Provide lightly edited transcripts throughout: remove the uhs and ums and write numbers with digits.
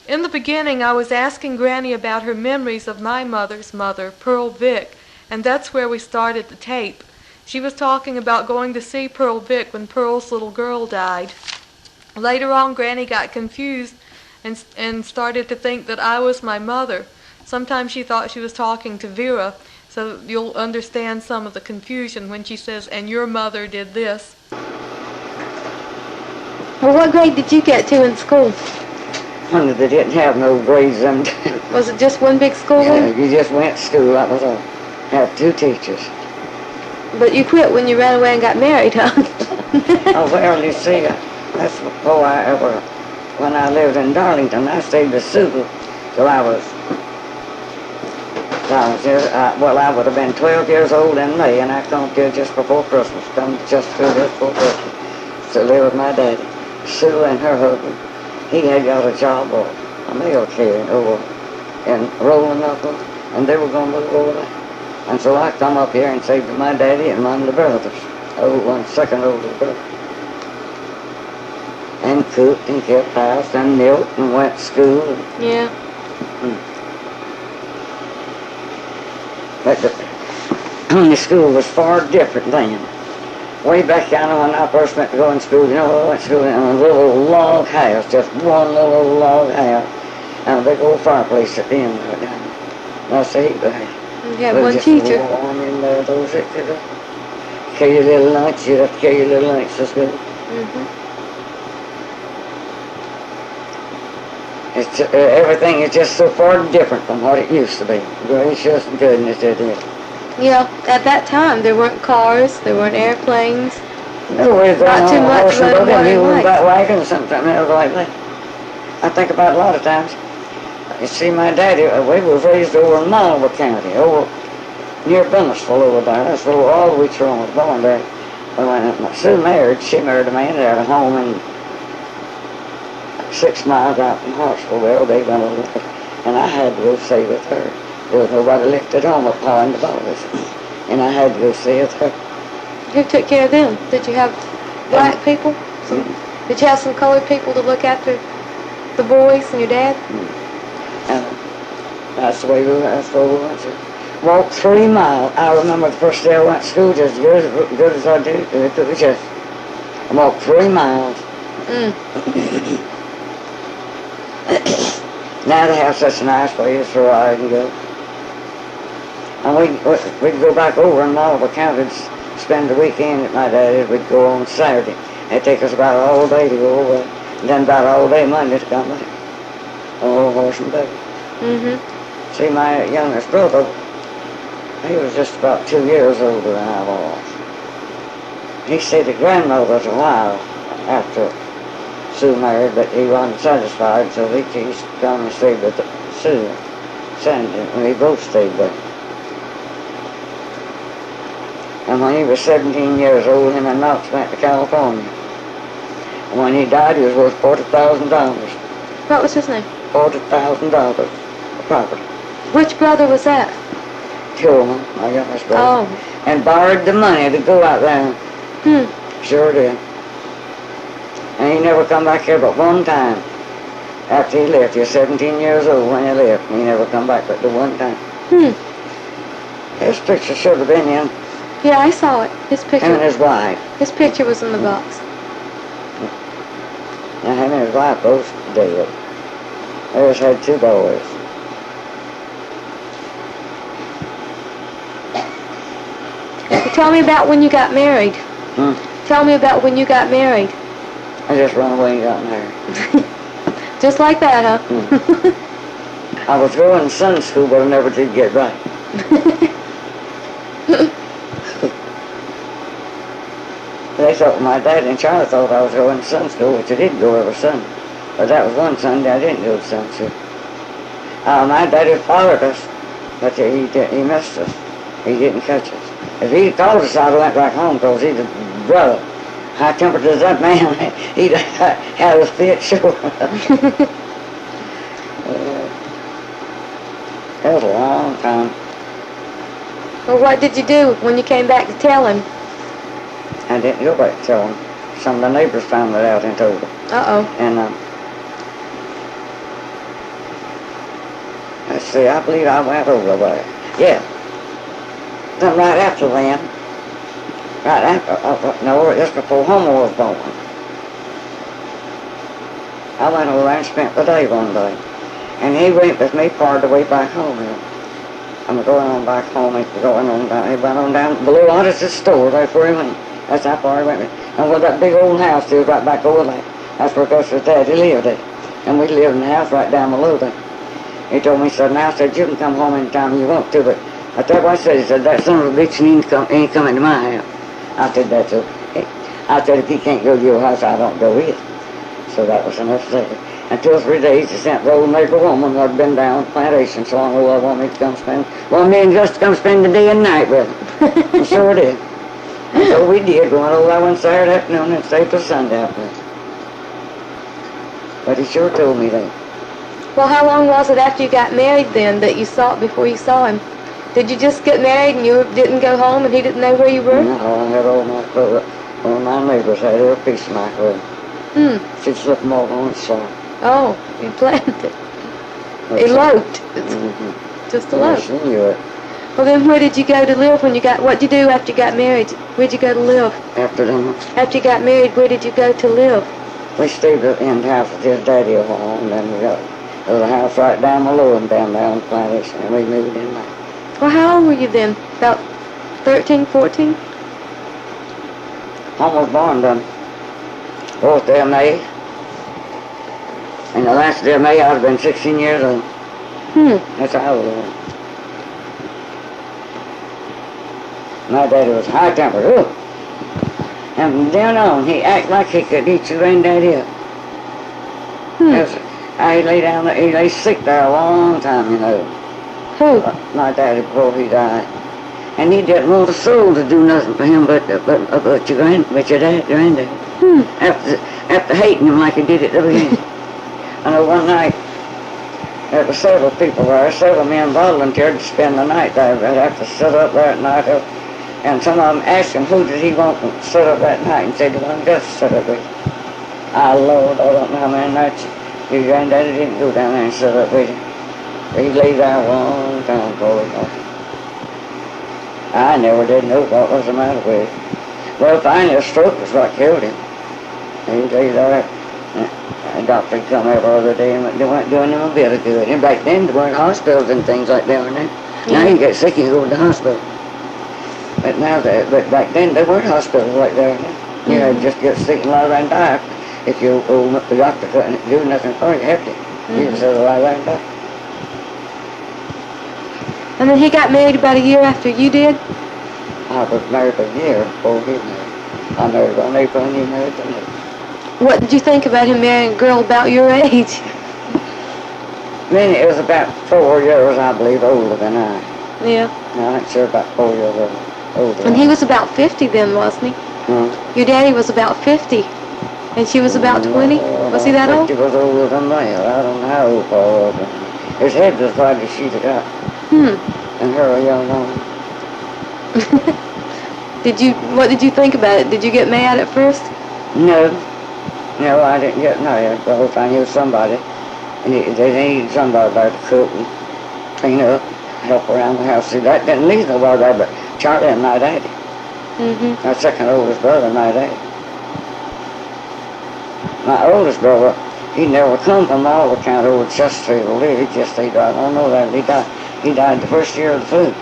In the beginning, I was asking Granny about her memories of my mother's mother, Pearl Vick, and that's where we started the tape. She was talking about going to see Pearl Vick when Pearl's little girl died. Later on, Granny got confused and started to think that I was my mother. Sometimes she thought she was talking to Vera, so you'll understand some of the confusion when she says, "And your mother did this." Well, what grade did you get to in school? They didn't have no grades. Was it just one big school? Yeah, you just went to school. I was had 2 teachers. But you quit when you ran away and got married, huh? Oh, well, you see, that's before when I lived in Darlington, I stayed with Sue till I would have been 12 years old in May, and I come here just before Christmas, just before Christmas, to live with my daddy. Sue and her husband, he had got a job a mail carrier over in Rolling Knuckles, and they were going to move over there. And so I come up here and stayed with my daddy and one of the brothers, one second older brother. And cooked and kept house and milked and went to school. Yeah. But the school was far different then. Way back when I first went to go in school, I went to school in a little log house, just one little log house, and a big old fireplace at the end of it. That's the heat there. You had one teacher. Warm in there, those that could carry your little lunch, you'd have to carry your little lunch to school. It's, everything is just so far different from what it used to be. Gracious and goodness it is. Yeah, at that time there weren't cars, there weren't airplanes. No, not too much road running about wagons or something else like that. I think about it a lot of times. You see, my daddy, we was raised over in Malva County, over near Bunnisville over there. That's where all the way through I was born there. But when Sue married, she married a man that had a home in 6 miles out from Hartsville. Well, they went over there, and I had to go stay with her. There was nobody left at home up in the boys, and I had to go stay with her. Who took care of them? Did you have black people? Did you have some colored people to look after the boys and your dad? And that's the way we went to. Walked 3 miles. I remember the first day I went to school, just good as I did. It was just, I walked 3 miles. Now they have such a nice place to ride and go. And we'd go back over in Malva County, spend the weekend at my daddy's. We'd go on Saturday. It'd take us about all day to go over, and then about all day Monday to come back. On horse and buggy. See, my youngest brother, he was just about 2 years older than I was. He stayed at grandmother's a while after Sue married, but he wasn't satisfied, so he come and stayed with Sue, Sandy, and we both stayed there. And when he was 17 years old, him and Knox went to California. And when he died, he was worth $40,000. What was his name? $40,000 of property. Which brother was that? Tillman, my youngest brother. Oh. And borrowed the money to go out there. Sure did. And he never come back here but one time. After he left, he was 17 years old when he left. He never come back but the one time. His picture should have been in. Yeah, I saw it. His picture. Him and his wife. His picture was in the box. Now him and his wife both dead. They just had 2 boys. Tell me about when you got married. Tell me about when you got married. I just run away and got married. Just like that, huh? I was going to Sunday school, but I never did get right. They thought, my dad and Charlie thought I was going to Sunday school, which I did go every Sunday. But that was one Sunday I didn't go to Sunday school. My daddy followed us, but he missed us. He didn't catch us. If he'd called us, I'd have went back home, because he's a brother. High-tempered as that man, he'd had a fit, sure. That was a long time. Well, what did you do when you came back to tell him? I didn't go back to tell him. Some of the neighbors found it out and told him. Uh-oh. And see, I believe I went over there. Yeah. Then right after then, right after, no, just before Homer was born, I went over there and spent the day one day. And he went with me part of the way back home here. I'm going on back home, he's going on down, he went on down below Otis's store, that's where he went. That's how far he went. And where that big old house is right back over there, that's where Gus's daddy lived at. And we lived in the house right down below there. He told me, he said, now, said, you can come home anytime you want to, but I tell you what I said, he said, that son of a bitch ain't coming to my house. I said, that's okay. I said, if he can't go to your house, I don't go either. So that was enough said. And 2 or 3 days, he sent the old neighbor woman who had been down at the plantation so long ago, I want me to come spend, well, me and just to come spend the day and night with him. And sure did. And so we did, going over there one Saturday afternoon and stayed till Sunday afternoon. But he sure told me that. Well, how long was it after you got married then that you saw, before you saw him? Did you just get married and you didn't go home and he didn't know where you were? No, I had all my clothes. One of my neighbors had every piece of my clothes. She'd slip them all on the side. Oh, you planned it. Eloped. Just eloped. Yes, she knew it. Well, then where did you go to live when you got, what did you do after you got married? Where'd you go to live? After them, After you got married, where did you go to live? we stayed in the house with his daddy a while, and then we got a house right down below him, down the plantation, and we moved in there. Well, how old were you then? About 13, 14? Almost born done. 4th day of May. And the last day of May, I'd have been 16 years old. That's how old I was. My daddy was high-tempered. Ooh. And from then on, he acted like he could eat your granddaddy up. He lay down there, he lay sick there a long time, you know. Who? My daddy before he died. And he didn't want a soul to do nothing for him but your granddad. After hating him like he did at the beginning. I know one night, there were several people there, several men volunteered to spend the night there. They'd have to sit up there at night. And some of them asked him, who did he want to sit up that night? And said, the one Gus sit up with. Lord, I don't know how many nights your granddaddy didn't go down there and sit up with him. He lay there a long time before he died. I never did know what was the matter with him. Well, finally a stroke was what killed him. He lay there. The doctor come every other day and they weren't doing him a bit of good. And back then there weren't hospitals and things like that, weren't there? Now you get sick, you go to the hospital. But but back then there weren't hospitals like that. You know, just get sick and lie there and die. If the doctor couldn't do nothing for you, hefty. You just had to lie there and die. And then he got married about a year after you did? I was married a year before he married. I married on April and he married on April. What did you think about him marrying a girl about your age? Then it was about 4 years, I believe, older than I. Yeah. No, I'm sure about 4 years older. And he was about 50 then, wasn't he? Your daddy was about 50. And she was about 20? Was he that old? He was older than me. I don't know how old Paul was. His head was like a sheet of got. And her a young woman. What did you think about it? Did you get mad at first? No, I didn't get mad. The whole time he was somebody. And they needed somebody there to cook and clean up, help around the house. See, that didn't leave nobody there but Charlie and my daddy. My second oldest brother and my daddy. My oldest brother, he never come from all account over Chesterfield. He just stayed right. I don't know that. He died the first year of the food.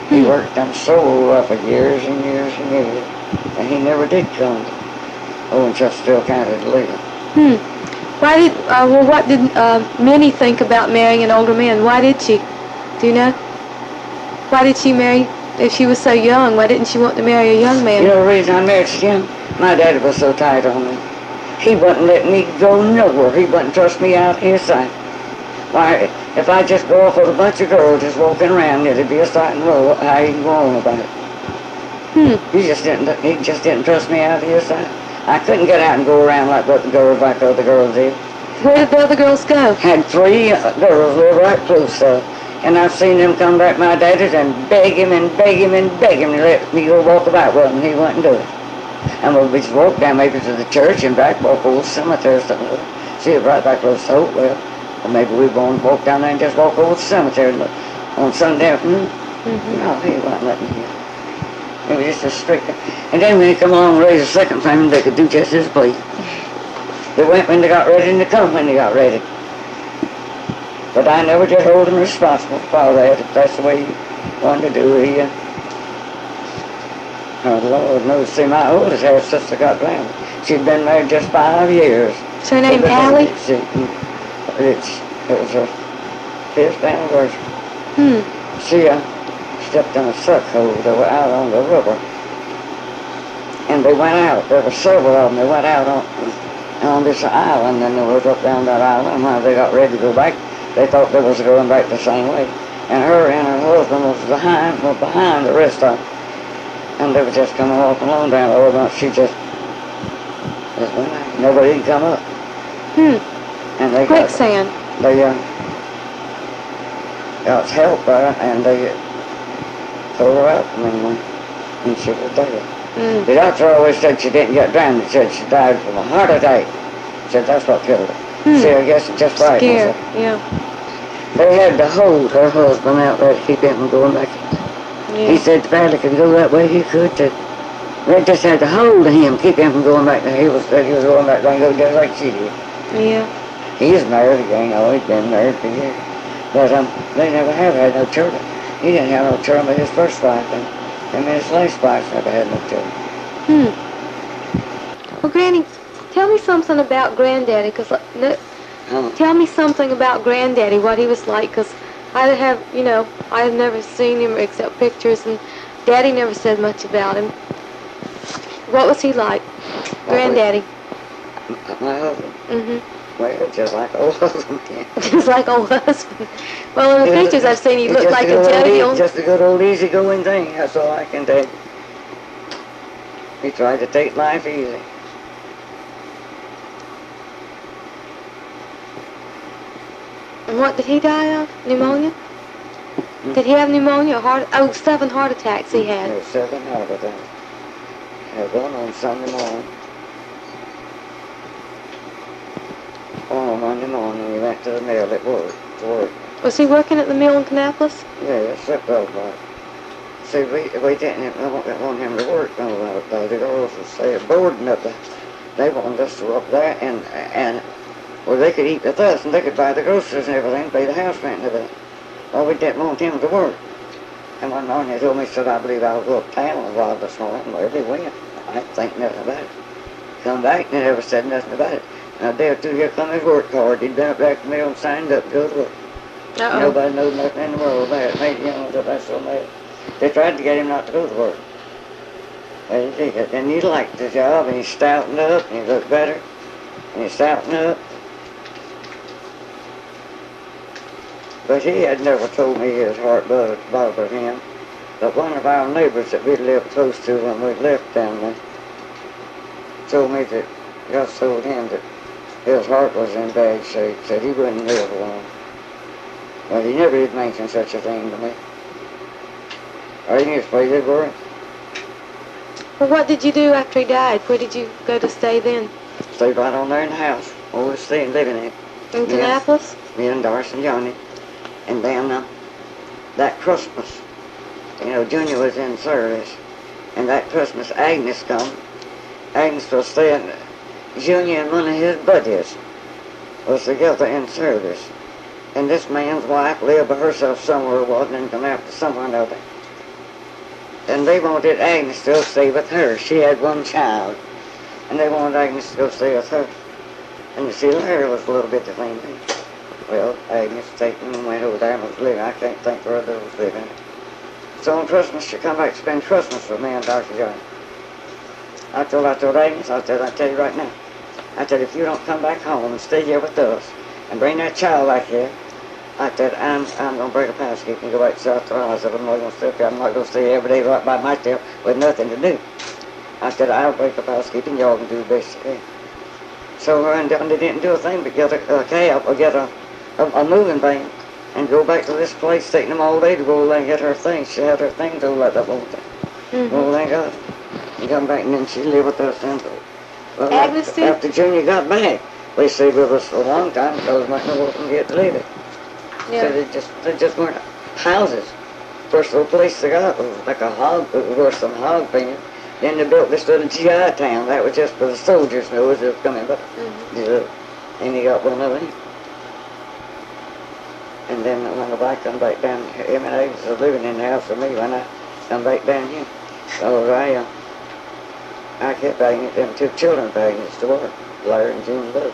He worked them so for years and years and years. And he never did come over in Chesterfield County to live. What did Minnie think about marrying an older man? Why did she? Do you know? Why did she marry, if she was so young, why didn't she want to marry a young man? You know the reason I married so young? My daddy was so tight on me. He wouldn't let me go nowhere. He wouldn't trust me out his sight. Why, if I just go off with a bunch of girls just walking around, it'd be a sight and roll. How he can go on about it. He just didn't trust me out his sight. I couldn't get out and go around like the girls did. Where did the other girls go? Had 3 girls live right close, and I've seen them come back, my daddies, and beg him and beg him and beg him to let me go walk about with him. He wouldn't do it. And we'd just walk down maybe to the church and back, walk over the cemetery or something. See it right back close to Hopewell. Or maybe we won't walk down there and just walk over to the cemetery on Sunday afternoon. No, he wasn't letting me. It was just a strict. And then when he come along and raised a second family, they could do just as please. They went when they got ready and they come when they got ready. But I never did hold him responsible for all that. If that's the way he wanted to do it. Oh, Lord knows. See, my oldest half sister got drowned. She'd been married just 5 years. Is her name Allie? It was her 5th anniversary. She stepped in a suck hole. They were out on the river. And they went out. There were several of them. They went out on this island, and they was up down that island. And when they got ready to go back, they thought they was going back the same way. And her and her husband was behind the rest of them. And they were just coming walking along down the road. She just went out. Nobody could come up. And they Quicksand. Got help there, and they pulled her out from anyone, and she was dead. The doctor always said she didn't get drowned. He said she died from a heart attack. He said that's what killed her. See, I guess it just right. Scared, yeah. They had to hold her husband out there to keep him from going back. Yeah. He said the father could go that way, he could too. They just had to hold him, keep him from going back there. He was going back there and go just like she did. Yeah. He's married again. He's been married for years. But they never have had no children. He didn't have no children with his first wife, and his last wife never had no children. Well, Granny, tell me something about Granddaddy, tell me something about Granddaddy, what he was like, because I have never seen him except pictures, and Daddy never said much about him. What was he like, Granddaddy? My husband? Well, just like old husband. Just like old husband. Well, in the pictures I've seen, he looked like a jovial. Just a good old easygoing thing, that's all I can tell you. He tried to take life easy. And what did he die of? Pneumonia? Did he have pneumonia or 7 heart attacks he had? Yeah, 7 heart attacks. Had one on Sunday morning. On Monday morning, he went to the mill at work, to work. Was he working at the mill in Kannapolis? Yeah, that's that dog like. See, we didn't want him to work no more. The girls would stay boarding up there. They wanted us to go up there and well, they could eat with us and they could buy the groceries and everything, pay the house rent and everything. Well, we didn't want him to work. And one morning he told me, he said, I believe I'll go uptown and rob this morning. Well, they went. I didn't think nothing about it. Come back and they never said nothing about it. And a day or two, here come his work card. He'd been up there at the mill and signed up to go to work. Nobody knows nothing in the world about it. Made that's so mad. They tried to get him not to go to work. But he did. And he liked the job, and he stoutened up, and he looked better, and he stoutened up. But he had never told me his heart bothered him. But one of our neighbors that we lived close to when we left down there told me that God told him that his heart was in bad shape, said he wouldn't live long. Well, he never did mention such a thing to me. I didn't explain it for him. Well, what did you do after he died? Where did you go to stay then? Stayed right on there in the house. Always staying, living in it. In Kannapolis? Me and Doris and Johnny. And then that Christmas, Junior was in service. And that Christmas, Agnes come. Agnes was staying. Junior and one of his buddies was together in service. And this man's wife lived by herself somewhere, wasn't in Kannapolis, somewhere or another. And they wanted Agnes to go stay with her. She had one child. And they wanted Agnes to go stay with her. And you see, Larry was a little bit the same thing. Well, Agnes taken and went over there and was living. I can't think where they was living. So on Christmas, she come back to spend Christmas with me and Dr. John. I told Agnes, I said, I tell you right now. I said, if you don't come back home and stay here with us and bring that child back here, I said, I'm going to break up housekeeping and go back to South Carolina. I said, I'm not going to stay up here. I'm not going to stay every day right by myself with nothing to do. I said, I'll break up housekeeping. Y'all can do the best you can. So her and Johnny didn't do a thing but get a cab or get a moving van and go back to this place, taking them all day to go over there and get her things. She had her things over like that whole thing. Go over there and got it. And come back and then she lived with us. And, Agnes did? After Junior got back, They stayed with us for a long time because they might know where we can get to live it. Yeah. So they just weren't houses. First little place they got was like a hog, worse than a hog pen. Then they built this little GI town. That was just for the soldiers, you know, as they were coming back. And he got one of them. And then when I come back down, him and I was living in the house with me when I come back down here. So I kept bagging it, them two children bagging it to work, Larry and June Lou.